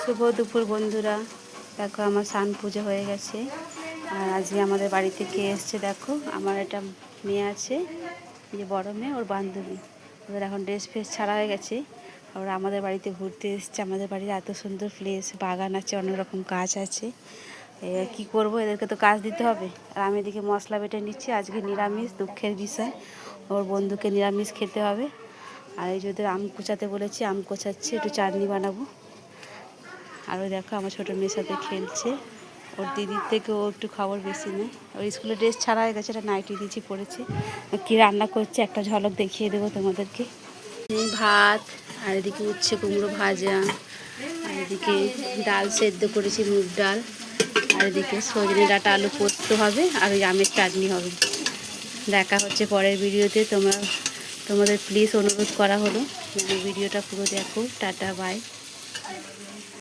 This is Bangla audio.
শুভ দুপুর বন্ধুরা। দেখো আমার স্নান পুজো হয়ে গেছে। আর আজকে আমাদের বাড়ি থেকে এসছে, দেখো আমার একটা মেয়ে আছে, যে বড় মেয়ে, ওর বান্ধবী। ওদের এখন ড্রেস ফ্রেস ছাড়া হয়ে গেছে। ওরা আমাদের বাড়িতে ঘুরতে এসছে। আমাদের বাড়িতে এত সুন্দর প্লেস, বাগান আছে, অনেক রকম গাছ আছে। এবার কী করবো, এদেরকে তো কাজ দিতে হবে। আর আমি এদিকে মশলা বেটে নিচ্ছি। আজকে নিরামিষ, দুঃখের বিষয়, ওর বন্ধুকে নিরামিষ খেতে হবে। আর এই যদি আম কোচাতে বলেছি, আম কোচাচ্ছি, একটু চাটনি বানাবো। আর ওই দেখো আমার ছোটো মেয়ের সাথে খেলছে। ওর দিদির থেকে ও একটু খবর বেশি নেই। ওর স্কুলে ড্রেস ছাড়া হয়ে গেছে, এটা নাইটি দিয়েছি পড়েছে। কী রান্না করছে একটা ঝলক দেখিয়ে দেবো তোমাদেরকে। ভাত, আর এদিকে উচ্ছে কুমড়ো ভাজা, আর এদিকে ডাল সেদ্ধ করেছি, মুগ ডাল, আর এদিকে সজনে ডাঁটা আলু পোস্ত হবে, আর ওই আমের চাটনি হবে। দেখা হচ্ছে পরের ভিডিওতে। তোমাদের প্লিজ অনুরোধ করা হলো, ভিডিওটা পুরো দেখো। Tata, by.